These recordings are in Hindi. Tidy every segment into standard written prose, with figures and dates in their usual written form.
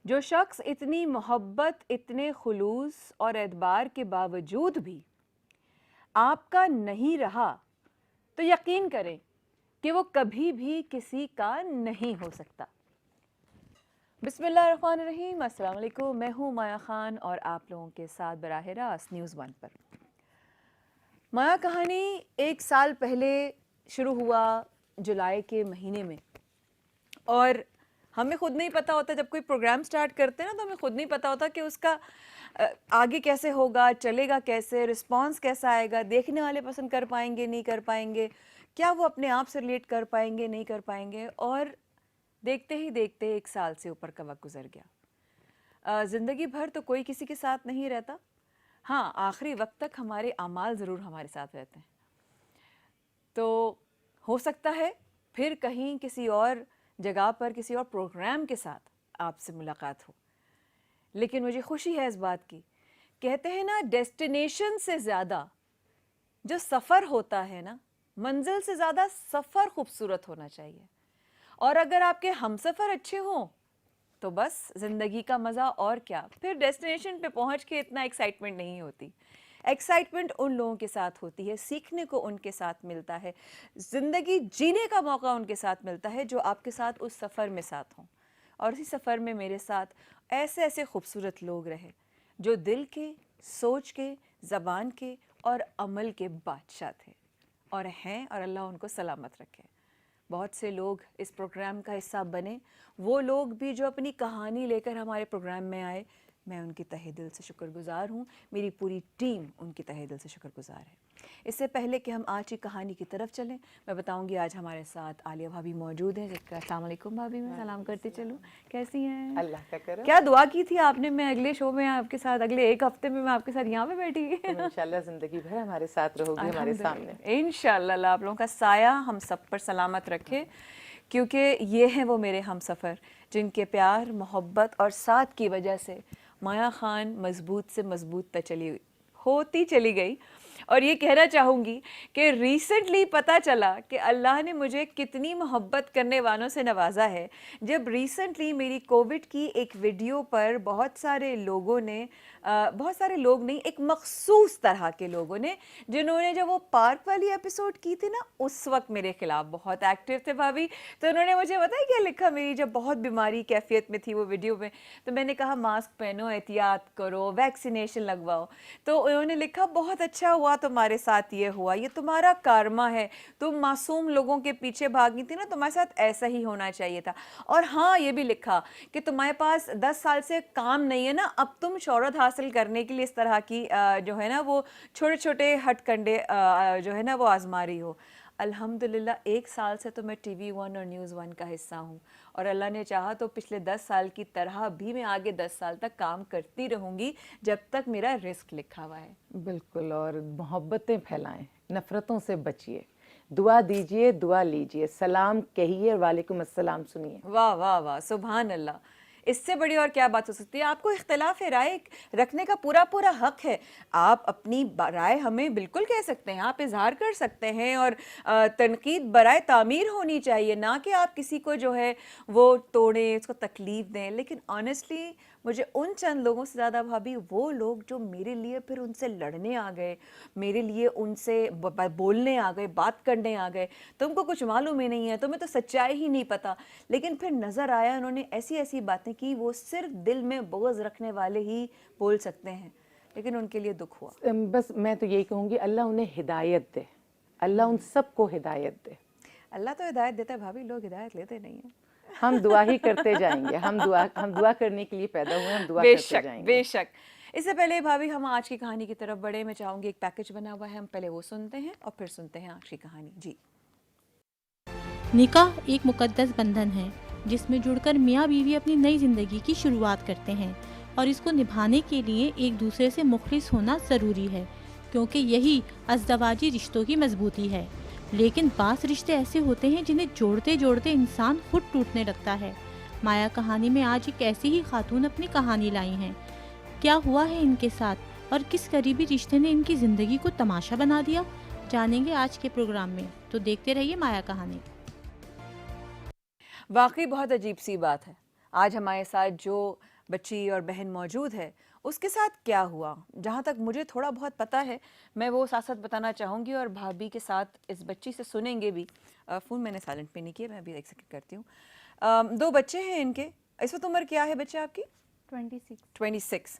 जो शख्स इतनी मोहब्बत, इतने खुलूस और एतबार के बावजूद भी आपका नहीं रहा, तो यकीन करें कि वो कभी भी किसी का नहीं हो सकता। बिस्मिल्लाहिर्रहमानिर्रहीम, अस्सलाम वालेकुम। मैं हूँ माया खान और आप लोगों के साथ बराह रास्त न्यूज़ वन पर। माया कहानी 1 साल पहले शुरू हुआ, जुलाई के महीने में। और हमें खुद नहीं पता होता, जब कोई प्रोग्राम स्टार्ट करते हैं ना, तो हमें खुद नहीं पता होता कि उसका आगे कैसे होगा, चलेगा कैसे, रिस्पांस कैसा आएगा, देखने वाले पसंद कर पाएंगे नहीं कर पाएंगे, क्या वो अपने आप से रिलेट कर पाएंगे नहीं कर पाएंगे। और देखते ही देखते 1 साल से ऊपर का वक्त गुजर गया। ज़िंदगी भर तो कोई किसी के साथ नहीं रहता। हाँ, आखिरी वक्त तक हमारे अमाल ज़रूर हमारे साथ रहते हैं। तो हो सकता है फिर कहीं किसी और जगह पर किसी और प्रोग्राम के साथ आपसे मुलाकात हो, लेकिन मुझे खुशी है इस बात की। कहते हैं ना, डेस्टिनेशन से ज़्यादा जो सफ़र होता है ना, मंजिल से ज़्यादा सफ़र खूबसूरत होना चाहिए। और अगर आपके हमसफ़र अच्छे हों तो बस ज़िंदगी का मज़ा और क्या, फिर डेस्टिनेशन पे पहुंच के इतना एक्साइटमेंट नहीं होती। एक्साइटमेंट उन लोगों के साथ होती है, सीखने को उनके साथ मिलता है, ज़िंदगी जीने का मौका उनके साथ मिलता है जो आपके साथ उस सफ़र में साथ हों। और इसी सफ़र में मेरे साथ ऐसे ऐसे खूबसूरत लोग रहे जो दिल के, सोच के, ज़बान के और अमल के बादशाह थे और हैं, और अल्लाह उनको सलामत रखे। बहुत से लोग इस प्रोग्राम का हिस्सा बने, वो लोग भी जो अपनी कहानी लेकर हमारे प्रोग्राम में आए, मैं उनकी तहे दिल से शुक्रगुज़ार हूँ। मेरी पूरी टीम उनकी तहे दिल से शुक्रगुज़ार है। इससे पहले कि हम आज की कहानी की तरफ चलें, मैं बताऊंगी आज हमारे साथ आलिया भाभी मौजूद हैं। अस्सलाम वालेकुम भाभी, मैं सलाम करती चलूँ। कैसी हैं? अल्लाह का करम। क्या दुआ की थी आपने मैं अगले शो में आपके साथ, अगले 1 हफ्ते में मैं आपके साथ यहाँ पे बैठी तुम इंशाल्लाह ज़िंदगी भर हमारे साथ रहोगी, हमारे सामने। इंशाल्लाह अल्लाह आप लोगों का साया हम सब पर सलामत रखे, क्योंकि ये हैं वो मेरे हम सफ़र जिनके प्यार, मोहब्बत और साथ की वजह से माया खान मजबूत से मजबूत होती चली गई। और ये कहना चाहूँगी कि रिसेंटली पता चला कि अल्लाह ने मुझे कितनी मोहब्बत करने वालों से नवाजा है, जब रिसेंटली मेरी कोविड की एक वीडियो पर बहुत सारे लोगों ने, बहुत सारे लोग नहीं, एक मखसूस तरह के लोगों ने, जिन्होंने जब वो पार्क वाली एपिसोड की थी ना, उस वक्त मेरे खिलाफ बहुत एक्टिव थे भाभी। तो उन्होंने मुझे पता है क्या लिखा, मेरी जब बहुत बीमारी कैफियत में थी वो वीडियो में, तो मैंने कहा मास्क पहनो, एहतियात करो, वैक्सीनेशन लगवाओ। तो उन्होंने लिखा बहुत अच्छा हुआ तुम्हारे साथ ये हुआ, ये तुम्हारा कारमा है, तुम मासूम लोगों के पीछे भागी थी ना, तुम्हारे साथ ऐसा ही होना चाहिए था। और हाँ, ये भी लिखा कि तुम्हारे पास 10 साल से काम नहीं है ना, अब तुम शोहरत हासिल करने के लिए इस तरह की जो है ना वो छोटे छोटे हथकंडे जो है ना वो आजमा रही हो। अल्हम्दुलिल्लाह 1 साल से तो मैं TV 1 और न्यूज़ 1 का हिस्सा हूँ, और अल्लाह ने चाहा तो पिछले 10 साल की तरह भी मैं आगे 10 साल तक काम करती रहूँगी, जब तक मेरा रिस्क लिखा हुआ है। बिल्कुल, और मोहब्बतें फैलाएं, नफ़रतों से बचिए, दुआ दीजिए, दुआ लीजिए, सलाम कहिए, वालेकुम अस्सलाम सुनिए। वाह वाह वाह, सुभान अल्लाह। इससे बड़ी और क्या बात हो सकती है। आपको इख्तिलाफ राय रखने का पूरा पूरा हक है। आप अपनी राय हमें बिल्कुल कह सकते हैं, आप इजहार कर सकते हैं, और तनकीद बराए तामीर होनी चाहिए, ना कि आप किसी को जो है वो तोड़ें, उसको तकलीफ दें। लेकिन ऑनेस्टली मुझे उन चंद लोगों से ज़्यादा भाभी वो लोग जो मेरे लिए फिर उनसे लड़ने आ गए, मेरे लिए उनसे बोलने आ गए, बात करने आ गए, तुमको कुछ मालूम ही नहीं है, तुम्हें तो सच्चाई ही नहीं पता। लेकिन फिर नज़र आया उन्होंने ऐसी ऐसी बातें की, वो सिर्फ दिल में बोझ रखने वाले ही बोल सकते हैं, लेकिन उनके लिए दुख हुआ। बस मैं तो यही कहूँगी, अल्लाह उन्हें हिदायत दे, अल्लाह उन सबको हिदायत दे। अल्लाह तो हिदायत देता है भाभी, लोग हिदायत लेते नहीं हैं। हम दुआ ही करते जाएंगे, हम दुआ करने के लिए पैदा हुए, हम दुआ करते बेशक जाएंगे। बेशक। इससे पहले भाभी हम आज की कहानी की तरफ बढ़े, मैं चाहूँगी एक पैकेज बना हुआ है, हम पहले वो सुनते हैं और फिर सुनते हैं आज की कहानी। जी। निकाह एक मुकद्दस बंधन है जिसमें जुड़कर मियाँ बीवी अपनी नई जिंदगी की शुरुआत करते हैं, और इसको निभाने के लिए एक दूसरे से मुखलिस होना ज़रूरी है, क्योंकि यही अज़दवाजी रिश्तों की मजबूती है। लेकिन बास रिश्ते ऐसे होते हैं जिन्हें जोड़ते जोड़ते इंसान खुद टूटने लगता है। माया कहानी में आज एक ऐसी ही खातून अपनी कहानी लाई हैं। क्या हुआ है इनके साथ और किस करीबी रिश्ते ने इनकी ज़िंदगी को तमाशा बना दिया, जानेंगे आज के प्रोग्राम में। तो देखते रहिए माया कहानी। वाकई बहुत अजीब सी बात है, आज हमारे साथ जो बच्ची और बहन मौजूद है, उसके साथ क्या हुआ, जहाँ तक मुझे थोड़ा बहुत पता है मैं वो साथ साथ बताना चाहूँगी और भाभी के साथ इस बच्ची से सुनेंगे भी। फ़ोन मैंने साइलेंट पे नहीं किया, मैं अभी एक सेकंड करती हूँ। 2 बच्चे हैं इनके, इस वक्त उम्र क्या है बच्चे आपकी? 26।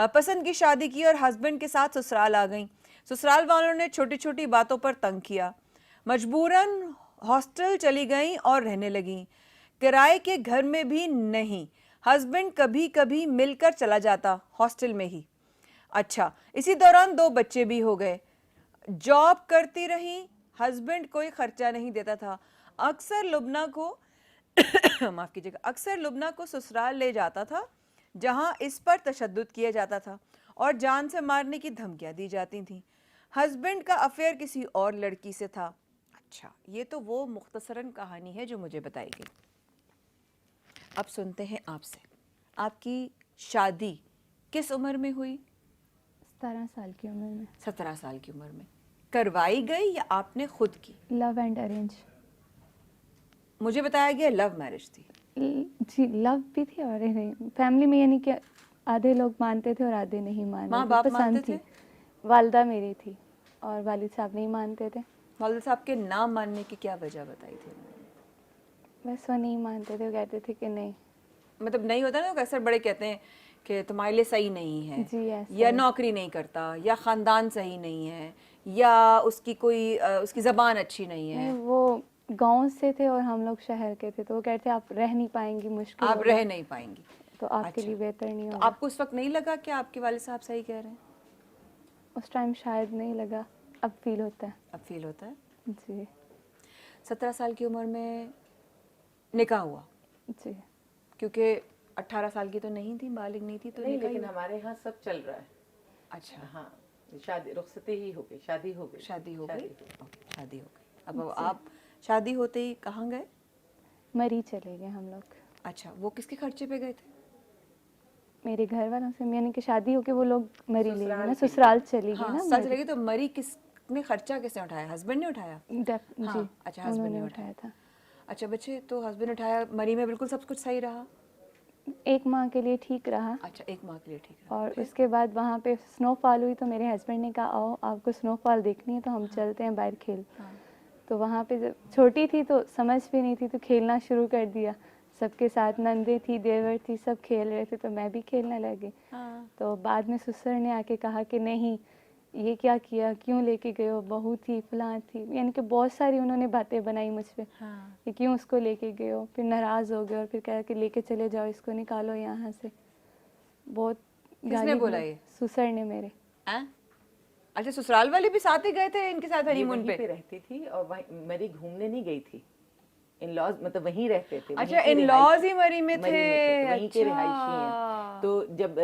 पसंद की शादी की और हस्बैंड के साथ ससुराल आ गई। ससुराल वालों ने छोटी छोटी बातों पर तंग किया, मजबूरन हॉस्टल चली गई और रहने लगी। किराए के घर में भी नहीं, हस्बैंड कभी कभी मिलकर चला जाता हॉस्टल में ही। अच्छा, इसी दौरान 2 बच्चे भी हो गए। जॉब करती रही, हस्बैंड कोई खर्चा नहीं देता था। अक्सर लुबना को माफ कीजिएगा, अक्सर लुबना को ससुराल ले जाता था जहां इस पर तशद्दुद किया जाता था और जान से मारने की धमकियां दी जाती थीं। हस्बैंड का अफेयर किसी और लड़की से था। अच्छा, ये तो वो मुख्तसरन कहानी है जो मुझे बताई गई। अब सुनते हैं आपसे, आपकी शादी किस उम्र में हुई? 17 साल की उम्र में। 17 साल की उम्र में करवाई गई या आपने खुद की? Love and arrange. मुझे बताया गया लव मैरिज थी। जी, लव भी थी और नहीं। फैमिली में यानी कि आधे लोग मानते थे और आधे नहीं मानते। माँ बाप पसंद मानते थी। थे? वालदा मेरी थी और वालिद साहब नहीं मानते थे। वालिद साहब के ना मानने की क्या वजह बताई थी? बस वो नहीं मानते थे, वो कहते थे कि नहीं। मतलब नहीं होता ना, अक्सर बड़े कहते हैं कि तुम्हारे लिए सही नहीं है, जी, ऐसा या है। नौकरी नहीं करता, या ख़ानदान सही नहीं है, या उसकी कोई उसकी ज़बान अच्छी नहीं है। नहीं, वो गांव से थे और हम लोग शहर के थे, तो वो कहते आप रह नहीं पाएंगी, मुश्किल आप होगा, रह नहीं पाएंगी। तो आपके अच्छा। लिए बेहतर नहीं तो होगा। आपको उस वक्त नहीं लगा कि आपके वालिद साहब सही कह रहे हैं? उस टाइम शायद नहीं लगा, अब फील होता है। अब फील होता है। जी 17 साल की उम्र में निकाह हुआ, जी। क्योंकि 18 साल की तो नहीं थी, बालिग नहीं थी, तो नहीं, निकाह ही लेकिन हुआ। हमारे यहाँ सब चल रहा है। अच्छा, हाँ, शादी रुखसती ही हो गई, शादी हो गई। शादी हो गई। शादी ओके, शादी हो गई। अब आप शादी होते ही कहाँ गए? मरी चले गए हम लोग। अच्छा, वो किसके खर्चे पे गए थे? मेरे घर वालों से, यानी कि शादी होके वो लोग मरी ले गए ससुराल ना, के लिए। ससुराल चली गई हाँ, ना सच मरी। लगी। तो मरी किसने खर्चा किसने उठाया? हस्बैंड ने उठाया? जी हाँ, अच्छा, हस्बैंड उन्होंने ने उठाया था। अच्छा बच्चे, तो हस्बैंड उठाया, मरी में बिल्कुल सब कुछ सही रहा? एक माह के लिए ठीक रहा अच्छा, 1 माह के लिए ठीक रहा। और फिर? उसके बाद वहाँ पे स्नोफॉल हुई, तो मेरे हस्बैंड ने कहा आओ आपको स्नोफॉल देखनी है तो हम चलते हैं बाहर खेल। हाँ। तो वहाँ पे जब छोटी थी तो समझ भी नहीं थी, तो खेलना शुरू कर दिया सबके साथ। नंदे थी, देवर थी, सब खेल रहे थे तो मैं भी खेलने लगी। हाँ। तो बाद में ससुर ने आके कहा कि नहीं ये क्या किया, क्यों लेके गए हो, बहू थी, फलां थी, यानी कि बहुत सारी उन्होंने बातें बनाई मुझ पे हाँ। कि क्यों उसको लेके गए हो। फिर नाराज़ हो गए और फिर कहा कि लेके चले जाओ, इसको निकालो यहाँ से। बहुत किसने बोला दी। ये? ससुर ने मेरे। हैं? अच्छा, ससुराल वाले भी साथ ही गए थे इनके साथ ये हनीमून वहीं पे पे? रहती थी और वहीं मरी घूमने नहीं गई थी। इन लॉज मतलब वहीं रहते थे। अच्छा, इन लॉज ही मरी में थे। वहीं के रिहायशी हैं। अच्छा। तो जब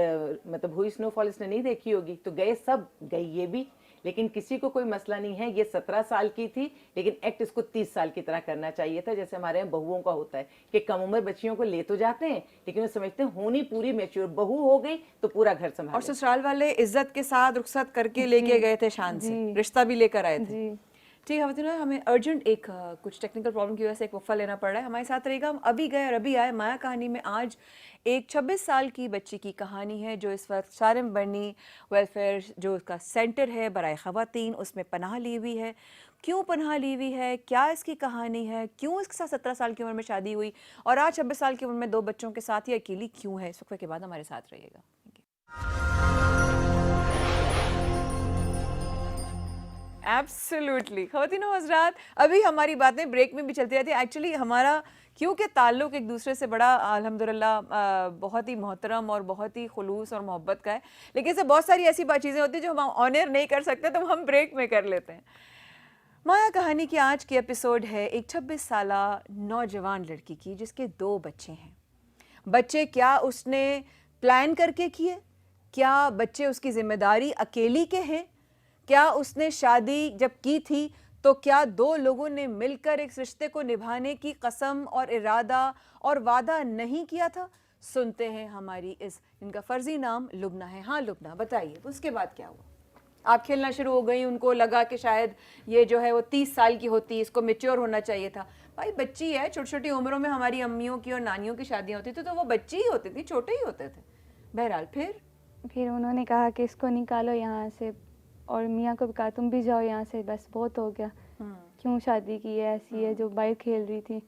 मतलब हुई स्नोफॉल इसने नहीं देखी होगी, तो गए सब, गई ये भी, लेकिन किसी को कोई मसला नहीं है। ये 17 साल की थी, लेकिन एक्ट इसको 30 साल की तरह करना चाहिए था, जैसे हमारे यहाँ बहुओं का होता है कि कम उम्र बच्चियों को ले तो जाते हैं, लेकिन वो समझते हैं होनी पूरी मैच्योर बहू हो गई तो पूरा घर और संभाल। ससुराल वाले इज्जत के साथ रुखसत करके लेके गए थे, शान से जी। रिश्ता भी लेकर आए थे। जी ठीक है खवातीन, हमें अर्जेंट एक कुछ टेक्निकल प्रॉब्लम की वजह से एक वक्फा लेना पड़ रहा है। हमारे साथ रहेगा, हम अभी गए और अभी आए। माया कहानी में आज एक 26 साल की बच्ची की कहानी है जो इस वक्त सारिम बर्नी वेलफेयर जो उसका सेंटर है बराए ख़वातीन, उसमें पनाह ली हुई है। क्यों पनाह ली हुई है, क्या इसकी कहानी है, क्यों इसके साथ 17 साल की उम्र में शादी हुई और आज 26 साल की उम्र में 2 बच्चों के साथ ही अकेली क्यों है, इस वक्त के बाद हमारे साथ रहिएगा। एब्सोल्युटली ख़वातीनो हज़रात, अभी हमारी बातें ब्रेक में भी चलती रहती है। एक्चुअली हमारा क्योंकि ताल्लुक़ एक दूसरे से बड़ा अल्हम्दुलिल्लाह बहुत ही मोहतरम और बहुत ही खुलूस और मोहब्बत का है, लेकिन इससे बहुत सारी ऐसी बात चीज़ें होती हैं जो हम ऑन एयर नहीं कर सकते, तो हम ब्रेक में कर लेते हैं। माया कहानी की आज की एपिसोड है एक 26 साला नौजवान लड़की की जिसके 2 बच्चे हैं। बच्चे क्या उसने प्लान करके किए? क्या बच्चे उसकी ज़िम्मेदारी अकेली के हैं? क्या उसने शादी जब की थी तो क्या 2 लोगों ने मिलकर इस रिश्ते को निभाने की कसम और इरादा और वादा नहीं किया था? सुनते हैं हमारी इस, इनका फर्जी नाम लुबना है। हाँ लुबना, बताइए उसके बाद क्या हुआ? आप खेलना शुरू हो गई, उनको लगा कि शायद ये जो है वो 30 साल की होती, इसको मेच्योर होना चाहिए था। भाई बच्ची है, छोटी छोटी उम्रों में हमारी अम्मियों की और नानियों की शादियां होती थी तो वो बच्ची ही होती थी, छोटे ही होते थे। बहरहाल फिर उन्होंने कहा कि इसको निकालो यहाँ से, और मियाँ को भी कहा तुम भी जाओ यहाँ से, बस बहुत हो गया, क्यों शादी की है, ऐसी है जो बाहर खेल रही थी,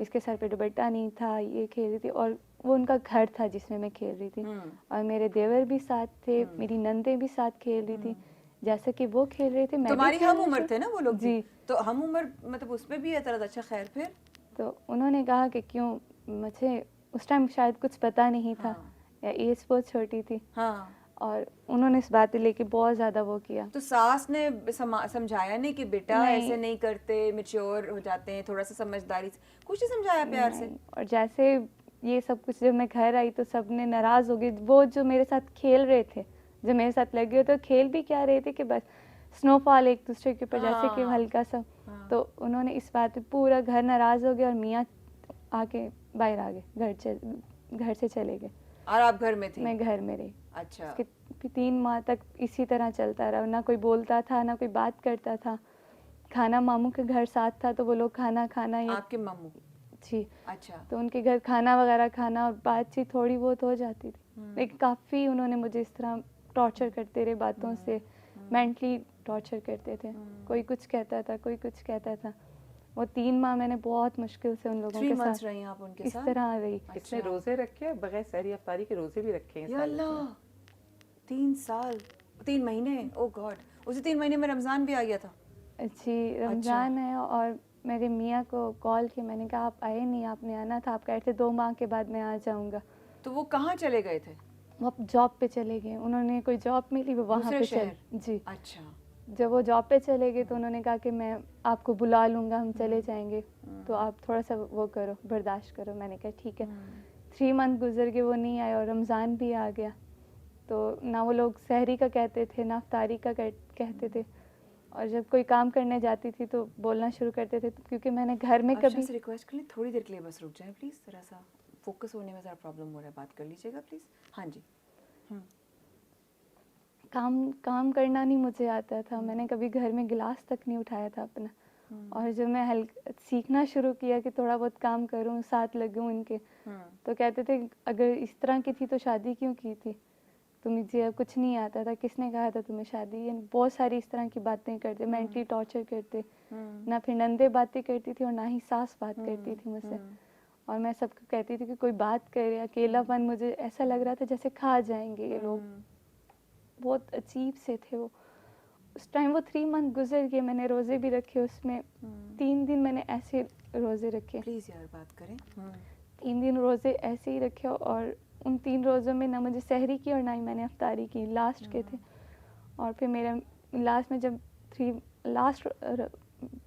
इसके सर पे दुपट्टा नहीं था, ये खेल रही थी, और वो उनका घर था जिसमें मैं खेल रही थी, और मेरे देवर भी साथ थे, मेरी नंदें भी साथ खेल रही थी, जैसे कि वो खेल रहे थे मैं भी तुम्हारी खेल हम रही उम्र थी। थे ना वो लोग भी? जी। तो हम उम्र मतलब उसमें भी है तरह। अच्छा खैर फिर? तो उन्होंने कहा कि क्यों, मुझे उस टाइम शायद कुछ पता नहीं था, या एज बहुत छोटी थी, हाँ। और उन्होंने इस बात लेके बहुत ज़्यादा वो किया। तो सास ने समझाया नहीं कि बेटा नहीं। ऐसे नहीं करते, मैच्योर हो जाते हैं, थोड़ा सा समझदारी से, कुछ नहीं समझाया प्यार से? नहीं, और जैसे ये सब कुछ जब मैं घर आई तो सब ने नाराज़ हो गए, वो जो मेरे साथ खेल रहे थे, जो मेरे साथ लगे हुए, तो खेल भी क्या रहे थे कि बस स्नोफॉल एक दूसरे के ऊपर, जैसे कि हल्का सा, तो उन्होंने इस बात पे पूरा घर नाराज़ हो गया, और मियाँ आके बाहर आ गए, घर से चले गए। और आप घर में थी? मैं घर में रही। अच्छा। उसके 3 माह तक इसी तरह चलता रहा, ना कोई बोलता था, ना कोई बात करता था। खाना मामू के घर साथ था, तो वो लोग खाना या आपके मामू? जी, अच्छा। तो उनके घर खाना वगैरह खाना, और बातचीत थोड़ी बहुत हो जाती थी, लेकिन काफ़ी उन्होंने मुझे इस तरह टॉर्चर करते रहे बातों से, मेंटली टॉर्चर करते थे, कोई कुछ कहता था, कोई कुछ कहता था। वो 3 माह मैंने बहुत मुश्किल से उन लोगों 3 के months साथ रही आप उनके इस साथ? तरह रही। इसने रोजे रखे हैं, बगैर सहरी अफ्तारी के रोजे भी रखे हैं या साल अल्लाह, में। 3 साल, 3 महीने, ओ गॉड। उसी 3 महीने में रमजान भी आ गया था? जी, रमज़ान है, और मेरे मियाँ को कॉल किया, मैंने कहा आप आए नहीं, आपने आना था, आप कह रहे थे 2 माह के बाद मैं आ जाऊँगा। तो वो कहाँ चले गए थे? वो अब जॉब पे चले गए, उन्होंने कोई जॉब मिली, वो वहाँ दूसरे पे शहर? जी, अच्छा। जब वो जॉब पे चले गए तो उन्होंने कहा कि मैं आपको बुला लूँगा, हम चले जाएंगे, तो आप थोड़ा सा वो करो, बर्दाश्त करो। मैंने कहा ठीक है। 3 मंथ गुजर गए, वो नहीं आए, और रमज़ान भी आ गया, तो ना वो लोग सहरी का कहते थे, ना अफ्तारी का कहते थे, और जब कोई काम करने जाती थी तो बोलना शुरू करते थे, क्योंकि मैंने घर में कभी कभी से रिक्वेस्ट कर लें, थोड़ी देर के लिए बस रुक जाए प्लीज, जरा सा फोकस होने में ज़रा प्रॉब्लम हो रहा है, बात कर लीजिएगा प्लीज। हाँ जी। काम करना नहीं मुझे आता था, मैंने कभी घर में गिलास तक नहीं उठाया था अपना, और जब मैं सीखना शुरू किया कि थोड़ा बहुत काम करूं, साथ लगूं इनके, तो कहते थे अगर इस तरह की थी तो शादी क्यों की थी, तुम्हें कुछ नहीं आता था, किसने कहा था तुम्हें शादी, यानी बहुत सारी इस तरह की बातें करते, मेंटली टॉर्चर करते, ना फिर नंदे बातें करती थी और ना ही सास बात करती थी मुझसे, और मैं सबको कहती थी कि कोई बात करे, अकेलापन, मुझे ऐसा लग रहा था जैसे खा जाएंगे ये लोग, बहुत अजीब से थे वो। उस टाइम वो 3 मंथ गुजर गए, मैंने रोज़े भी रखे, उसमें 3 दिन मैंने ऐसे रोज़े रखे, प्लीज यार बात करें। 3 दिन रोज़े ऐसे ही रखे, और उन 3 रोज़ों में ना मुझे सहरी की और ना ही मैंने अफ्तारी की, लास्ट के थे। और फिर मेरा लास्ट में जब लास्ट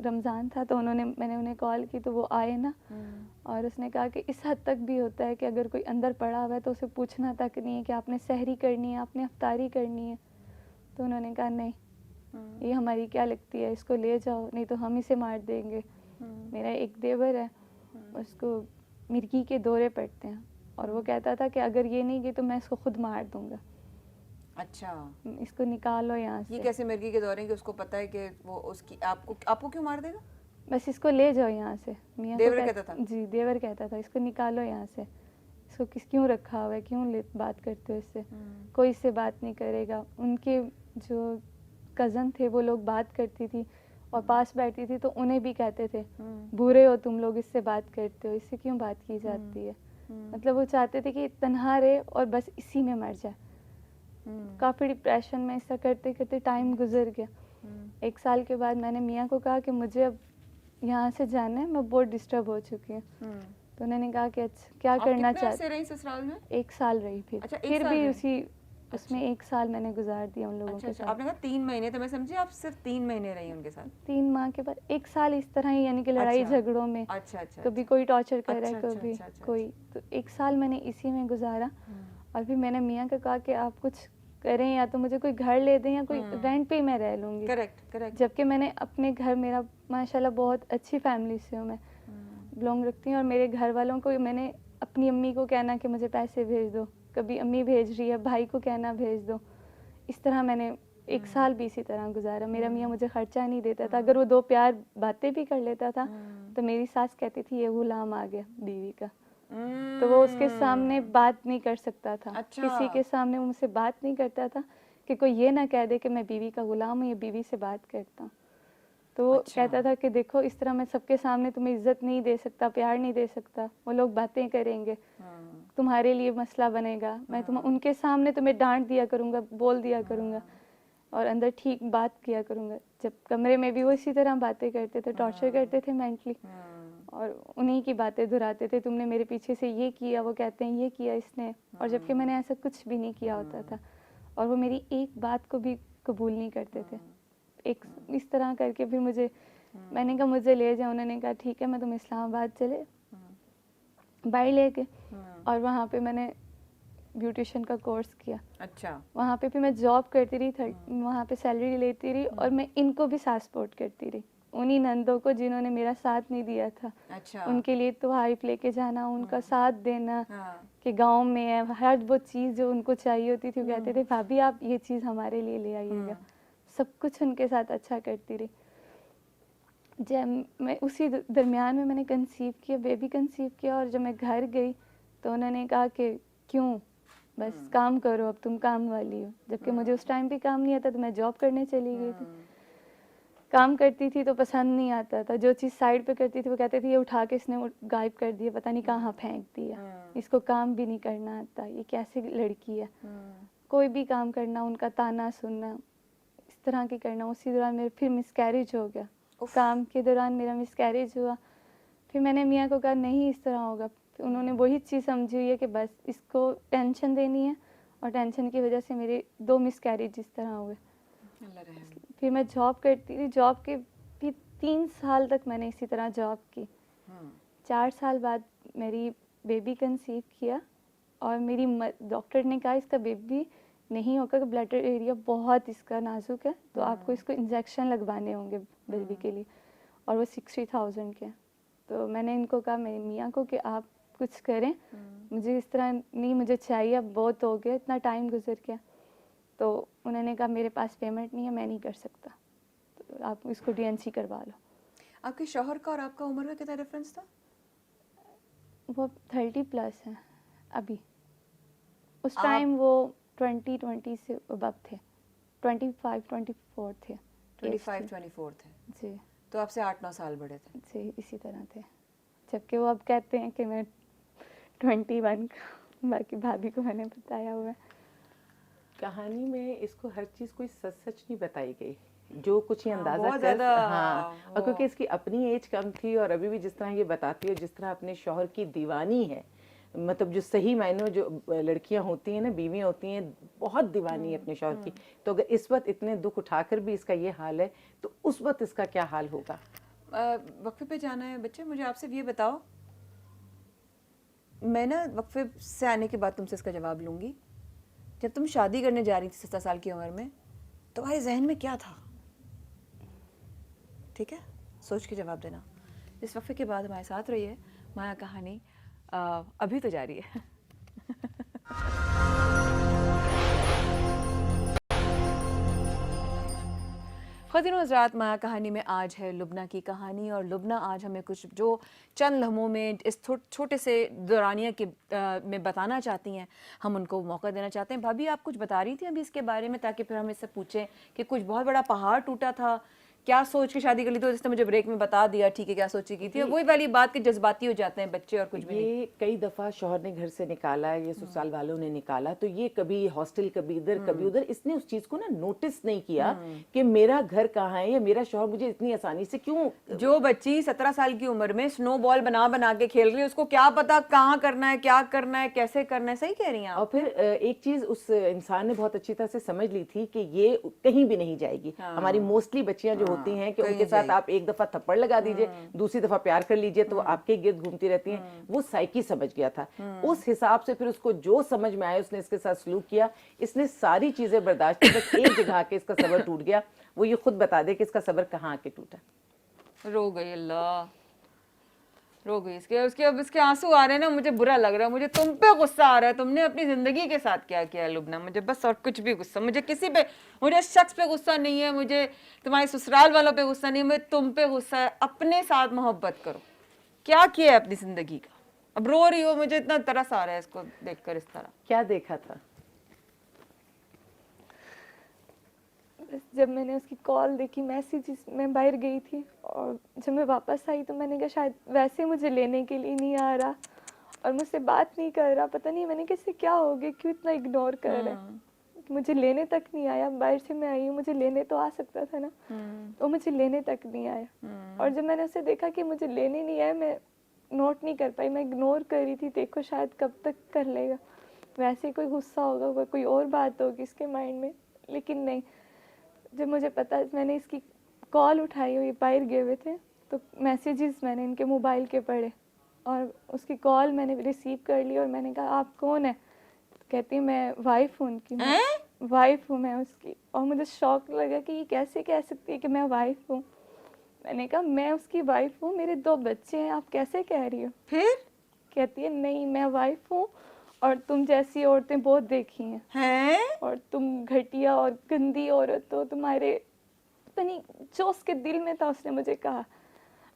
रमज़ान था, तो मैंने उन्हें कॉल की, तो वो आए ना, और उसने कहा कि इस हद तक भी होता है कि अगर कोई अंदर पड़ा हुआ है तो उसे पूछना तक नहीं है कि आपने सहरी करनी है, आपने अफ्तारी करनी है। तो उन्होंने कहा नहीं, ये हमारी क्या लगती है, इसको ले जाओ, नहीं तो हम इसे मार देंगे। मेरा एक देवर है, उसको मिर्गी के दौरे पड़ते हैं, और वो कहता था कि अगर ये नहीं गई तो मैं इसको खुद मार दूंगा, अच्छा। इसको निकालो यहाँ ये से, कैसे मिर्गी के दौरे कि उसको पता है कि वो उसकी आपको क्यों मार देगा? बस इसको ले जाओ यहाँ से। मियाँ को देवर कहता था? जी, देवर कहता था इसको निकालो यहाँ से, इसको क्यों रखा हुआ है, क्यों बात करते हो इससे, कोई इससे बात नहीं करेगा। उनके जो कज़न थे वो लोग बात करती थी और पास बैठती थी, तो उन्हें भी कहते थे बुरे हो तुम लोग, इससे बात करते हो, इससे क्यों बात की जाती है। मतलब वो चाहते थे कि तन्हा रहे और बस इसी में मर जाए। काफ़ी डिप्रेशन में ऐसा करते करते टाइम गुजर गया। 1 साल के बाद मैंने मियाँ को कहा कि मुझे अब यहाँ से जाना है, मैं बहुत डिस्टर्ब हो चुकी हूँ। तो उन्होंने कहा कि अच्छा क्या करना चाहते। रही ससुराल में? 1 साल रही फिर। अच्छा, 1 फिर साल भी रही? उसी उसमें 1 साल मैंने गुजार दिया उन लोगों अच्छा के अच्छा, साथ। आपने कहा 3 महीने, तो मैं समझी आप सिर्फ 3 महीने रही उनके साथ। 3 माह के बाद 1 साल इस तरह ही, यानी कि लड़ाई अच्छा। झगड़ों में, अच्छा अच्छा, कभी कोई टॉर्चर कर रहा है, अच्छा, कभी अच्छा, अच्छा, कोई, तो 1 साल मैंने इसी में गुजारा। और फिर मैंने मियाँ को कहा कि आप कुछ करें, या तो मुझे कोई घर ले दें या कोई रेंट पे ही मैं रह लूँगी। Correct correct. जबकि मैंने अपने घर, मेरा माशाल्लाह बहुत अच्छी फैमिली से हूँ, मैं बिलोंग रखती हूँ, और मेरे घर वालों को मैंने अपनी अम्मी को कहना कि मुझे पैसे भेज दो, कभी अम्मी भेज रही है, भाई को कहना भेज दो, इस तरह मैंने 1 साल भी इसी तरह गुजारा। मेरा मियाँ मुझे खर्चा नहीं देता था। अगर वो 2 प्यार बातें भी कर लेता था तो मेरी सास कहती थी ये गुलाम आ गया बीवी का, तो वो उसके सामने बात नहीं कर सकता था। अच्छा। किसी के सामने वो मुझसे बात नहीं करता था कि कोई ये ना कह दे कि मैं बीवी का गुलाम हूँ, ये बीवी से बात करता हूँ। तो वो अच्छा। कहता था कि देखो इस तरह मैं सबके सामने तुम्हें इज्जत नहीं दे सकता, प्यार नहीं दे सकता, वो लोग बातें करेंगे, तुम्हारे लिए मसला बनेगा, मैं उनके सामने तुम्हें डांट दिया करूँगा, बोल दिया करूँगा और अंदर ठीक बात किया करूँगा। जब कमरे में भी वो इसी तरह बातें करते थे, टॉर्चर करते थे मेंटली, और उन्हीं की बातें दोहराते थे, तुमने मेरे पीछे से ये किया, वो कहते हैं ये किया इसने, और जबकि मैंने ऐसा कुछ भी नहीं किया होता था। और वो मेरी एक बात को भी कबूल नहीं करते थे। एक इस तरह करके फिर मैंने कहा मुझे ले जाओ। उन्होंने कहा ठीक है, मैं तुम्हें इस्लामाबाद चले बाहर लेके, और वहाँ पे मैंने ब्यूटिशियन का कोर्स किया। अच्छा। वहाँ पे फिर मैं जॉब करती रही, वहाँ पे सैलरी लेती रही, और मैं इनको भी साथ सपोर्ट करती रही, उन्हीं नंदों को जिन्होंने मेरा साथ नहीं दिया था। अच्छा। उनके लिए तो हाइप लेके जाना, उनका साथ देना, हाँ। कि गांव में है, हर वो चीज़ जो उनको चाहिए होती थी वो कहते थे भाभी आप ये चीज़ हमारे लिए ले आइएगा। सब कुछ उनके साथ अच्छा करती रही। जब मैं उसी दरमियान में मैंने कंसीव किया, बेबी कंसीव किया, और जब मैं घर गई तो उन्होंने कहा कि क्यों, बस काम करो, अब तुम काम वाली हो। जबकि मुझे उस टाइम भी काम नहीं आता, तो मैं जॉब करने चली गई थी। काम करती थी तो पसंद नहीं आता था, जो चीज़ साइड पे करती थी वो कहते थे ये उठा के इसने गायब कर दिया, पता नहीं कहाँ फेंक दिया, इसको काम भी नहीं करना आता, ये कैसे लड़की है। कोई भी काम करना, उनका ताना सुनना, इस तरह की करना। उसी दौरान मेरे फिर मिसकैरेज हो गया, काम के दौरान मेरा मिसकैरेज हुआ। फिर मैंने मियाँ को कहा नहीं इस तरह होगा। फिर उन्होंने वही चीज़ समझी हुई है कि बस इसको टेंशन देनी है, और टेंशन की वजह से मेरे 2 मिसकैरेज इस तरह हुए। फिर मैं जॉब करती थी, जॉब के भी 3 साल तक मैंने इसी तरह जॉब की। 4 साल बाद मेरी बेबी कंसीव किया, और मेरी डॉक्टर ने कहा इसका बेबी नहीं होगा, ब्लैडर एरिया बहुत इसका नाजुक है, तो आपको इसको इंजेक्शन लगवाने होंगे बेबी के लिए, और वो 60,000 के। तो मैंने इनको कहा मेरे मियाँ को कि आप कुछ करें, मुझे इस तरह नहीं मुझे चाहिए, अब बहुत हो गया, इतना टाइम गुजर गया। तो उन्होंने कहा मेरे पास पेमेंट नहीं है, मैं नहीं कर सकता, तो आप इसको DNC करवा लो। आपके शौहर का और आपका उम्र में कितना डिफरेंस था? वो 30+ हैं अभी, उस टाइम वो 20 से अबव थे, 25-24 थे। 25-24 थे जी तो आपसे 8-9 साल बड़े थे। जी इसी तरह थे, जबकि वो अब कहते हैं कि मैं 21 बाकी भाभी को मैंने बताया हुआ है। कहानी में इसको हर चीज कोई सच सच नहीं बताई गई, जो कुछ ये अंदाजा बहुत कर ज़्यादा, हाँ, और क्योंकि इसकी अपनी एज कम थी, और अभी भी जिस तरह ये बताती है, जिस तरह अपने शौहर की दीवानी है, मतलब जो सही मायनों जो लड़कियां होती हैं ना, बीवियां होती हैं, बहुत दीवानी है अपने शौहर की। तो अगर इस वक्त इतने दुख उठाकर भी इसका ये हाल है, तो उस वक्त इसका क्या हाल होगा। वक्फे पे जाना है बच्चे, मुझे आपसे ये बताओ, मैं ना वक्फे से आने के बाद तुमसे इसका जवाब लूँगी। जब तुम शादी करने जा रही थी 17 साल की उम्र में, तुम्हारे जहन में क्या था? ठीक है, सोच के जवाब देना। इस वक्फे के बाद हमारे साथ रहिए, माया कहानी अभी तो जारी है। ख़वातीन हज़रात, माया कहानी में आज है लुबना की कहानी, और लुबना आज हमें कुछ जो चंद लम्हों में इस छोटे से दौरानिया के में बताना चाहती हैं, हम उनको मौका देना चाहते हैं। भाभी आप कुछ बता रही थी अभी इसके बारे में, ताकि फिर हम इससे पूछें कि कुछ बहुत बड़ा पहाड़ टूटा था, क्या सोच के शादी कर ली? तो जिसने मुझे ब्रेक में बता दिया ठीक है क्या सोची की थी, वही वाली बात कि जज्बाती हो जाते हैं बच्चे और कुछ भी नहीं। ये कई दफ़ा शौहर ने घर से निकाला, ये ससुराल वालों ने निकाला, तो ये कभी हॉस्टल कभी इधर कभी उधर, इसने उस चीज़ को ना नोटिस नहीं किया कि मेरा घर कहाँ है, या मेरा शौहर मुझे इतनी आसानी से क्यों। जो बच्ची 17 साल की उम्र में स्नो बॉल बना बना के खेल रही है, उसको क्या पता कहाँ करना है, क्या करना है, कैसे करना है। सही कह रही हैं आप। और फिर एक चीज़ उस इंसान ने बहुत अच्छी तरह से समझ ली थी कि ये कहीं भी नहीं जाएगी। हमारी मोस्टली बच्चियां जो होती हैं कि उनके साथ आप एक दफा थप्पड़ लगा दीजिए, दूसरी दफा प्यार कर लीजिए, तो वो आपके गिर्द घूमती रहती हैं। वो साइकी समझ गया था, उस हिसाब से फिर उसको जो समझ में आया उसने इसके साथ सलूक किया। इसने सारी चीजें बर्दाश्त की, बस एक जगह के इसका सब्र टूट गया। वो ये खुद बता दे कि इसका सब्र कहाँ आके टूटा। रो गई, अल्लाह रो गई इसके उसके अब इसके आंसू आ रहे हैं ना, मुझे बुरा लग रहा है, मुझे तुम पे गुस्सा आ रहा है। तुमने अपनी जिंदगी के साथ क्या किया लुबना, मुझे बस और कुछ भी गुस्सा, मुझे किसी पे, मुझे शख्स पे गुस्सा नहीं है, मुझे तुम्हारे ससुराल वालों पे गुस्सा नहीं है, मुझे तुम पे गुस्सा है। अपने साथ मोहब्बत करो। क्या किया है अपनी जिंदगी का? अब रो रही हो, मुझे इतना तरस आ रहा है इसको देखकर इस तरह। क्या देखा था? बस जब मैंने उसकी कॉल देखी, मैसेजेस, मैं बाहर गई थी और जब मैं वापस आई तो मैंने कहा शायद वैसे मुझे लेने के लिए नहीं आ रहा और मुझसे बात नहीं कर रहा। पता नहीं मैंने कैसे, क्या हो गया, क्यों इतना इग्नोर कर रहा है। मुझे लेने तक नहीं आया। बाहर से मैं आई हूँ, मुझे लेने तो आ सकता था ना, वो मुझे लेने तक नहीं आया। और जब मैंने उसे देखा कि मुझे लेने नहीं आया, मैं नोट नहीं कर पाई, मैं इग्नोर कर रही थी। देखो शायद कब तक कर लेगा, वैसे कोई गुस्सा होगा, कोई और बात होगी इसके माइंड में, लेकिन नहीं। जब मुझे पता, मैंने इसकी कॉल उठाई और ये बाहर गए हुए थे, तो मैसेजेस मैंने इनके मोबाइल के पढ़े और उसकी कॉल मैंने रिसीव कर ली और मैंने कहा आप कौन है? तो कहती है मैं वाइफ हूँ उनकी, वाइफ हूँ मैं उसकी। और मुझे शौक लगा कि ये कैसे कह सकती है कि मैं वाइफ हूँ। मैंने कहा मैं उसकी वाइफ हूँ, मेरे 2 बच्चे हैं, आप कैसे कह रही हो? फिर कहती है नहीं, मैं वाइफ हूँ और तुम जैसी औरतें बहुत देखी हैं और तुम घटिया और गंदी औरत हो, तुम्हारे पता नहीं जो उसके दिल में था उसने मुझे कहा।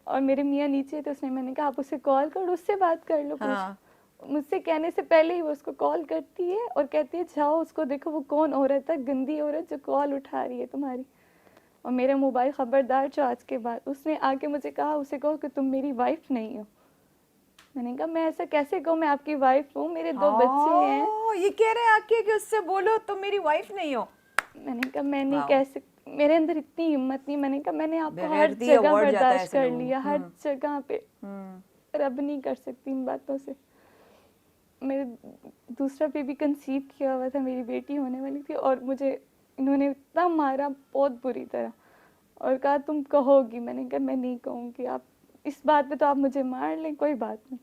और मेरे मियाँ नीचे थे, उसने, मैंने कहा आप उसे कॉल करो, उससे बात कर लो। हाँ। मुझसे कहने से पहले ही वो उसको कॉल करती है और कहती है जाओ उसको देखो वो कौन औरत है, गंदी औरत जो कॉल उठा रही है तुम्हारी। और मेरा मोबाइल खबरदार जो आज के बाद, उसने आके मुझे कहा उसे कहो कि तुम मेरी वाइफ नहीं हो। मैंने कहा मैं ऐसा कैसे कहूँ, मैं आपकी वाइफ हूँ, मेरे 2 बच्चे हैं। ये कह रहे हैं आके कि उससे बोलो तुम मेरी वाइफ नहीं हो। मैंने कहा मैं नहीं कह सकती, मेरे अंदर इतनी हिम्मत नहीं। मैंने कहा मैंने आपको हर बेगैरती जगह award जाता है बर्दाश्त ऐसे कर लोगों लिया, हर जगह पे, पर अब नहीं कर सकती इन बातों से। मेरे दूसरा बेबी कंसीव किया हुआ था, मेरी बेटी होने वाली थी और मुझे इन्होंने इतना मारा बहुत बुरी तरह और कहा तुम कहोगी। मैंने कहा मैं नहीं कहूँगी, आप इस बात पे तो आप मुझे मार लें, कोई बात नहीं।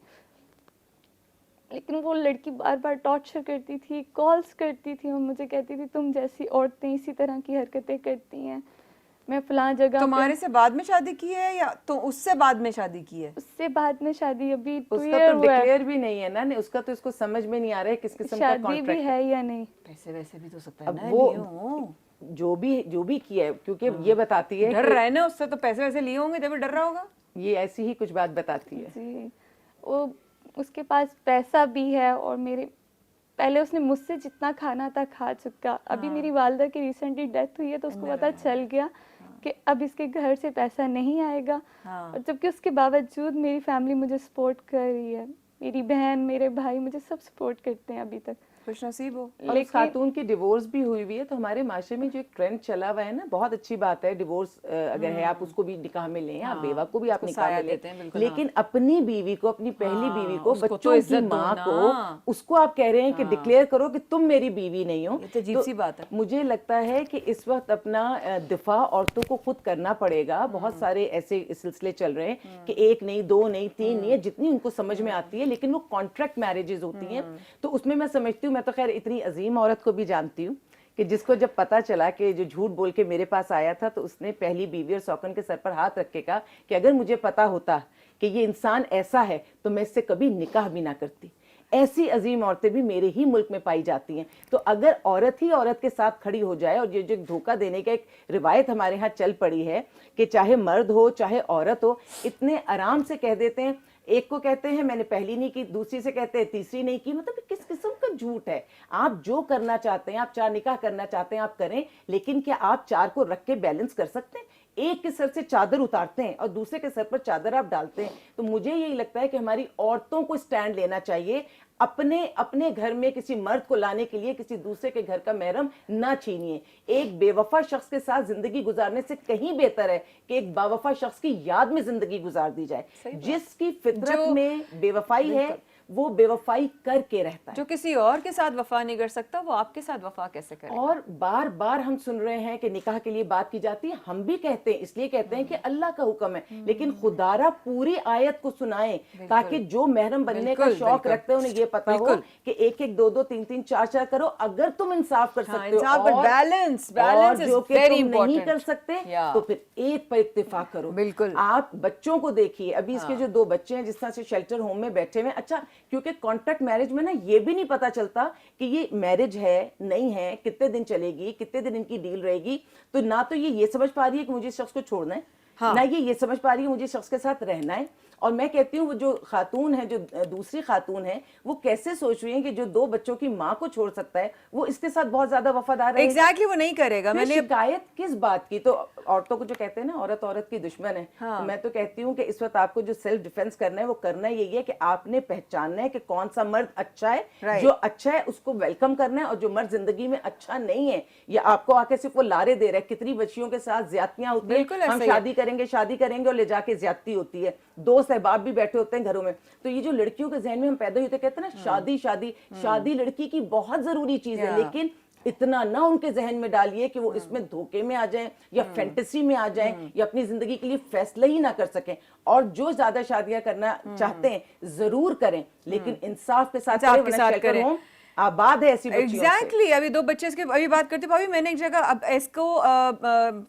लेकिन वो लड़की बार बार टॉर्चर करती थी, कॉल्स करती थी और मुझे कहती थी तुम जैसी औरतें इसी तरह की हरकतें करती हैं, मैं फलां जगह। तुम्हारे से बाद में शादी की है या तो उससे बाद में शादी की है? उससे बाद में शादी, अभी 2 उसका ईयर तो हुआ है। डिक्लेयर भी नहीं है ना, उसका तो इसको समझ में नहीं आ रहा है किस किस्म का शादी भी कॉन्ट्रैक्ट है या नहीं। पैसे वैसे भी तो सकता है अब ना, वो लिए हो। जो भी किया है, क्योंकि ये बताती है डर कि रहा है ना उससे, तो पैसे वैसे लिए होंगे जब डर रहा होगा। ये ऐसी ही कुछ बात बताती है। जी, वो उसके पास पैसा भी है और मेरे पहले उसने मुझसे जितना खाना था खा चुका। अभी मेरी वालदा की रिसेंटली डेथ हुई है तो उसको पता चल गया कि अब इसके घर से पैसा नहीं आएगा। और जबकि उसके बावजूद मेरी फैमिली मुझे सपोर्ट कर रही है, मेरी बहन, मेरे भाई मुझे सब सपोर्ट करते हैं अभी तक। खुश नसीब हो। और उस खातून की डिवोर्स भी हुई हुई है, तो हमारे माशरे में जो एक ट्रेंड चला हुआ है ना, बहुत अच्छी बात है। डिवोर्स अगर है आप उसको भी निकाह में लें, आप बेवा को भी आप निकाह में लें, लेकिन अपनी बीवी को, अपनी पहली बीवी को, बच्चों की माँ को, उसको आप कह रहे हैं कि डिक्लेयर करो कि तुम मेरी बीवी नहीं हो। ये तो अजीब सी बात है। मुझे लगता है कि इस वक्त अपना दिफा औरतों को खुद करना पड़ेगा। बहुत सारे ऐसे सिलसिले चल रहे हैं कि 1 नहीं, 2 नहीं, 3 नहीं है, जितनी उनको समझ में आती है, लेकिन वो कॉन्ट्रैक्ट मैरिजेस होती हैं। तो उसमें मैं समझती हूँ, मैं तो खैर इतनी अजीम औरत को भी जानती हूँ कि जिसको जब पता चला कि जो झूठ बोल के मेरे पास आया था, तो उसने पहली बीवी और सौकन के सर पर हाथ रख के कहा कि अगर मुझे पता होता कि ये इंसान ऐसा है तो मैं इससे कभी निकाह भी ना करती। ऐसी अजीम औरतें भी मेरे ही मुल्क में पाई जाती हैं। तो अगर औरत ही औरत के साथ खड़ी हो जाए, और ये जो धोखा देने का एक रिवायत हमारे यहाँ चल पड़ी है कि चाहे मर्द हो चाहे औरत हो, इतने आराम से कह देते हैं। एक को कहते हैं मैंने पहली नहीं की, दूसरी से कहते हैं तीसरी नहीं की। मतलब किस किस्म का झूठ है? आप जो करना चाहते हैं, आप 4 निकाह करना चाहते हैं आप करें, लेकिन क्या आप 4 को रख के बैलेंस कर सकते हैं? एक के सर से चादर उतारते हैं और दूसरे के सर पर चादर आप डालते हैं। तो मुझे यही लगता है कि हमारी औरतों को स्टैंड लेना चाहिए। अपने घर में किसी मर्द को लाने के लिए किसी दूसरे के घर का महरम ना छीनिए। एक बेवफा शख्स के साथ जिंदगी गुजारने से कहीं बेहतर है कि एक बावफा शख्स की याद में जिंदगी गुजार दी जाए। जिसकी फितरत में बेवफाई है वो बेवफाई करके रहता है। जो किसी और के साथ वफा नहीं कर सकता वो आपके साथ वफा कैसे करे? और बार बार हम सुन रहे हैं कि निकाह के लिए बात की जाती है, हम भी कहते हैं, इसलिए कहते हैं कि अल्लाह का हुक्म है, लेकिन खुदारा पूरी आयत को सुनाएं ताकि जो महरम बनने का शौक रखते हैं उन्हें ये पता हो कि एक एक दो दो तीन तीन चार चार करो, अगर तुम इंसाफ कर सकते हो बैलेंस और जो कि वेरी तुम नहीं कर सकते तो फिर एक पर इत्तेफाक करो। बिल्कुल। आप बच्चों को देखिए, अभी इसके जो 2 बच्चे हैं जिस तरह से शेल्टर होम में बैठे हुए हैं, अच्छा क्योंकि कॉन्ट्रैक्ट मैरिज में ना ये भी नहीं पता चलता कि ये मैरिज है नहीं है, कितने दिन चलेगी, कितने दिन इनकी डील रहेगी, तो ना तो ये समझ पा रही है कि मुझे इस शख्स को छोड़ना है, ना ये समझ पा रही है मुझे इस शख्स के साथ रहना है। और मैं कहती हूँ वो जो खातून है, जो दूसरी खातून है, वो कैसे सोच रही है कि जो 2 बच्चों की माँ को छोड़ सकता है वो इसके साथ बहुत ज्यादा वफादार है। एग्जैक्टली वो नहीं करेगा। मैंने शिकायत किस बात की? तो औरतों को जो कहते हैं ना औरत औरत की दुश्मन है, तो मैं तो कहती हूँ कि इस वक्त आपको जो सेल्फ डिफेंस करना है वो करना यही है कि आपने पहचानना है कि कौन सा मर्द अच्छा है, जो अच्छा है उसको वेलकम करना है, और जो मर्द जिंदगी में अच्छा नहीं है या आपको आके सिर्फ वो लारे दे रहा है। कितनी बच्चियों के साथ ज्यादतियां होती है, हम शादी करेंगे और ले जाके ज्यादती होती है। 2 सहबाब भी बैठे होते हैं घरों में। तो ये जो लड़कियों के जहन में हम पैदा होते कहते हैं ना शादी लड़की की बहुत जरूरी चीज है, लेकिन इतना ना उनके जहन में डालिए कि वो इसमें धोखे में आ जाएं या फैंटेसी में आ जाएं या अपनी जिंदगी के लिए फैसला ही ना कर सकें। और जो ज्यादा शादियां करना चाहते हैं जरूर करें, लेकिन इंसाफ के साथ करें। आबाद है ऐसी बच्चियों से। एग्जैक्टली। अभी 2 बच्चे इसके अभी बात करते भाभी, मैंने एक जगह अब इसको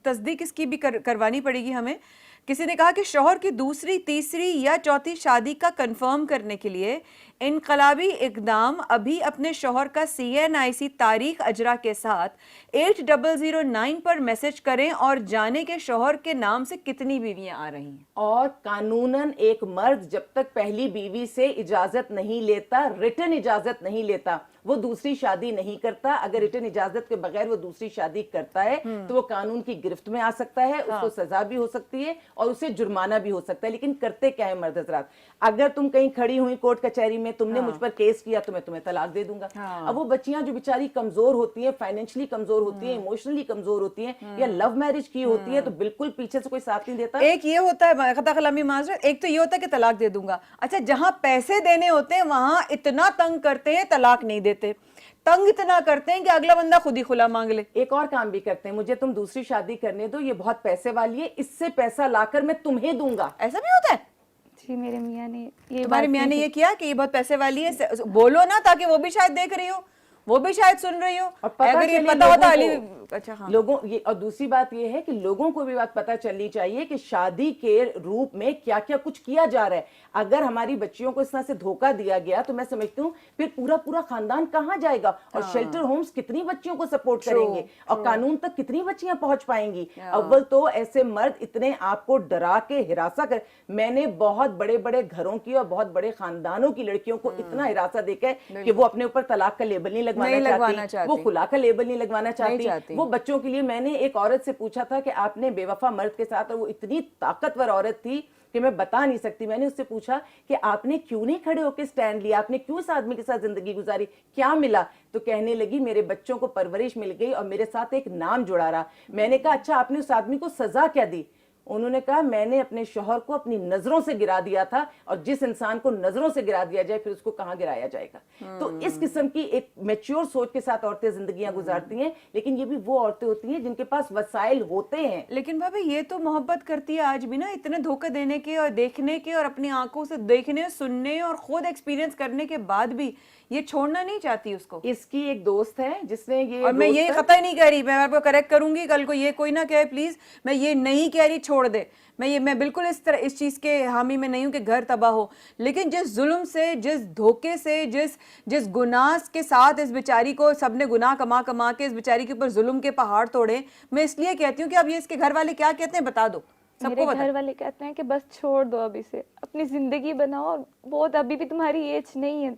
तस्दीक इसकी भी करवानी पड़ेगी हमें। किसी ने कहा कि शौहर की दूसरी, तीसरी या चौथी शादी का कंफर्म करने के लिए इनकलाबी इकदाम अभी अपने शौहर का CNIC तारीख अजरा के साथ 8009 पर मैसेज करें और जाने के शौहर के नाम से कितनी बीवियां आ रही हैं। और कानूनन एक मर्द जब तक पहली बीवी से इजाजत नहीं लेता, रिटन इजाजत नहीं लेता, वो दूसरी शादी नहीं करता। अगर रिटन इजाजत के बगैर वो दूसरी शादी करता है तो वो कानून की गिरफ्त में आ सकता है, उसको सजा भी हो सकती है और उसे जुर्माना भी हो सकता है। लेकिन करते क्या है मर्द हजरात, अगर तुम कहीं खड़ी हुई कोर्ट कचहरी में, तुमने मुझ पर केस किया तो मैं तुम्हें तलाक दे दूंगा। अब वो बच्चियां जो बेचारी कमजोर होती हैं, फाइनेंशियली कमजोर होती हैं, इमोशनली कमजोर होती हैं, या लव मैरिज की होती है, तो बिल्कुल पीछे से कोई साथ नहीं देता। एक ये होता है खता कलामी माजरत, एक तो ये होता है कि तलाक दे दूंगा। अच्छा, जहां पैसे देने होते हैं वहां इतना तंग करते हैं, तलाक नहीं देते। तंग इतना करते हैं कि अगला बंदा खुद ही खुला मांग ले। एक और काम भी करते हैं, मुझे तुम दूसरी शादी करने दो, ये बहुत पैसे वाली है, इससे पैसा लाकर मैं तुम्हें दूंगा। ऐसा भी होता है? जी, मेरे मियाँ ने ये तुम्हारे मियाँ ने ये किया कि ये बहुत पैसे वाली है, बोलो ना, ताकि वो भी शायद देख रही हो, वो भी शायद सुन रही हो। और अगर ये पता होता अली, अच्छा हाँ, लोगों ये, और दूसरी बात ये है कि लोगों को भी बात पता चलनी चाहिए कि शादी के रूप में क्या क्या कुछ किया जा रहा है। अगर हमारी बच्चियों को इस तरह से धोखा दिया गया तो मैं समझती हूँ फिर पूरा खानदान कहाँ जाएगा, और शेल्टर होम्स कितनी बच्चियों को सपोर्ट करेंगे, और कानून तक कितनी बच्चियां पहुंच पाएंगी। अव्वल तो ऐसे मर्द इतने आपको डरा के हिरासा कर, मैंने बहुत बड़े बड़े घरों की और बहुत बड़े खानदानों की लड़कियों को इतना हिरासा देखा है कि वो अपने ऊपर तलाक का लेबल नहीं लगवाना चाहती, वो खुला का लेबल नहीं लगवाना चाहती। वो बच्चों के लिए, मैंने एक औरत से पूछा था कि आपने बेवफा मर्द के साथ, और वो इतनी ताकतवर औरत थी कि मैं बता नहीं सकती, मैंने उससे पूछा कि आपने क्यों नहीं खड़े होकर स्टैंड लिया, आपने क्यों इस आदमी के साथ जिंदगी गुजारी, क्या मिला? तो कहने लगी मेरे बच्चों को परवरिश मिल गई और मेरे साथ एक नाम जुड़ा रहा। मैंने कहा अच्छा, आपने उस आदमी को सजा क्या दी? उन्होंने कहा मैंने अपने शौहर को अपनी नजरों से गिरा दिया था, और जिस इंसान को नजरों से गिरा दिया जाए फिर उसको कहां गिराया जाएगा। तो इस किस्म की एक मैच्योर सोच के साथ औरतें जिंदगियां गुजारती हैं, लेकिन ये भी वो औरतें होती हैं जिनके पास वसाइल होते हैं। लेकिन भाभी ये तो मोहब्बत करती है आज भी ना, इतने धोखे देने के और देखने के और अपनी आंखों से देखने, सुनने और खुद एक्सपीरियंस करने के बाद भी ये छोड़ना नहीं चाहती उसको। इसकी एक दोस्त है जिसने ये, और मैं ये कतई नहीं कह रही, मैं आपको करेक्ट करूंगी, कल को ये कोई ना कहे प्लीज, मैं ये नहीं कह रही छोड़ दे, मैं बिल्कुल इस चीज के हामी में नहीं हूं कि घर तबाह हो, लेकिन जिस जुल्म से, जिस धोखे से, जिस गुनाह के साथ इस बेचारी को सबने गुनाह कमा के इस बेचारी के ऊपर जुल्म के पहाड़ तोड़े, मैं इसलिए कहती हूँ कि अब ये इसके घर वाले क्या कहते हैं बता दो सबको। मेरे घर वाले कहते हैं कि बस छोड़ दो, अभी से अपनी जिंदगी बनाओ, बहुत अभी भी तुम्हारी एज नहीं है,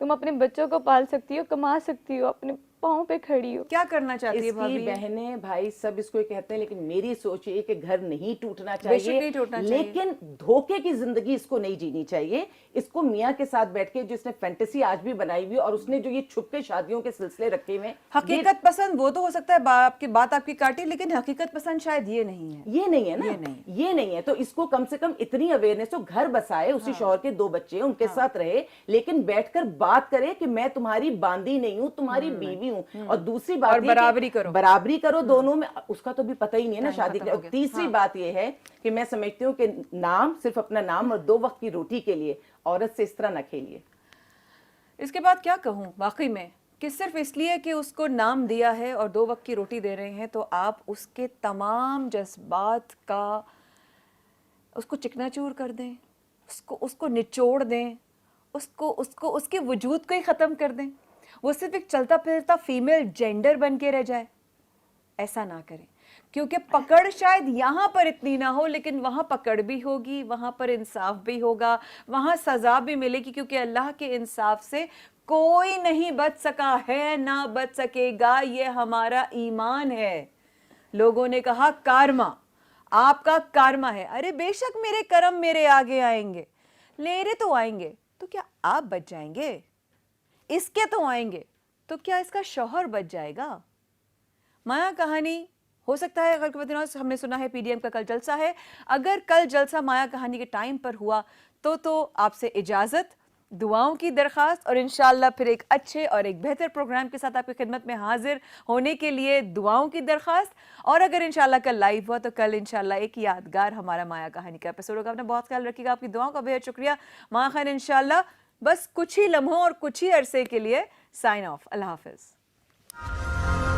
तुम अपने बच्चों को पाल सकती हो, कमा सकती हो, अपने पाँव पे खड़ी हूँ। क्या करना चाहती है इसकी भाभी? बहनें भाई सब इसको ये कहते हैं, लेकिन मेरी सोच ये है कि घर नहीं टूटना बेशक चाहिए, नहीं टूटना चाहिए। लेकिन धोखे की जिंदगी इसको नहीं जीनी चाहिए। इसको मियाँ के साथ बैठ के जो इसने फैंटेसी आज भी बनाई हुई और उसने जो ये छुप के शादियों के सिलसिले रखे हुए, हकीकत पसंद वो तो हो सकता है, आपकी बात आपकी काटी, लेकिन हकीकत पसंद शायद ये नहीं है। ये नहीं है ना, ये नहीं है। तो इसको कम से कम इतनी अवेयरनेस, तो घर बसाए, उसी शौहर के 2 बच्चे हैं, उनके साथ रहे, लेकिन बैठकर बात करे कि मैं तुम्हारी बांदी नहीं हूँ, तुम्हारी बीवी हूँ। और दूसरी बात और बराबरी करो दोनों में। उसका तो भी पता ही नहीं है ना शादी के। और तीसरी बात ये है कि मैं समझती हूँ कि नाम, सिर्फ अपना नाम और 2 वक्त की रोटी के लिए औरत से इस तरह न खेलिए। इसके बाद क्या कहूँ वाकई में, कि सिर्फ इसलिए कि उसको नाम दिया है और 2 वक्त की रोटी दे रहे हैं तो आप उसके तमाम जज्बात का उसको चिकनाचूर कर दें, उसको निचोड़ दें, उसको उसके वजूद को ही ख़त्म कर दें, वो सिर्फ एक चलता फिरता फीमेल जेंडर बन के रह जाए। ऐसा ना करें, क्योंकि पकड़ शायद यहाँ पर इतनी ना हो, लेकिन वहाँ पकड़ भी होगी, वहाँ पर इंसाफ भी होगा, वहाँ सज़ा भी मिलेगी, क्योंकि अल्लाह के इंसाफ से कोई नहीं बच सका है, ना बच सकेगा। ये हमारा ईमान है। लोगों ने कहा कारमा, आपका कारमा है। अरे बेशक मेरे कर्म मेरे आगे आएंगे, मेरे तो आएंगे, तो क्या आप बच जाएंगे? इसके तो आएंगे, तो क्या इसका शौहर बच जाएगा? माया कहानी हो सकता है, अगर हमने सुना है पीडीएम का कल जलसा है, अगर कल जलसा माया कहानी के टाइम पर हुआ तो आपसे इजाजत, दुआओं की दरखास्त, और इंशाल्लाह फिर एक अच्छे और एक बेहतर प्रोग्राम के साथ आपकी खिदमत में हाजिर होने के लिए दुआओं की दरखास्त। और अगर इंशाल्लाह कल लाइव हुआ तो कल इंशाल्लाह एक यादगार हमारा माया कहानी का एपिसोड होगा। अपना बहुत ख्याल रखिएगा, आपकी दुआओं का बेहद शुक्रिया। माया खान इंशाल्लाह बस कुछ ही लम्हों और कुछ ही अरसे के लिए साइन ऑफ। Allah Hafiz.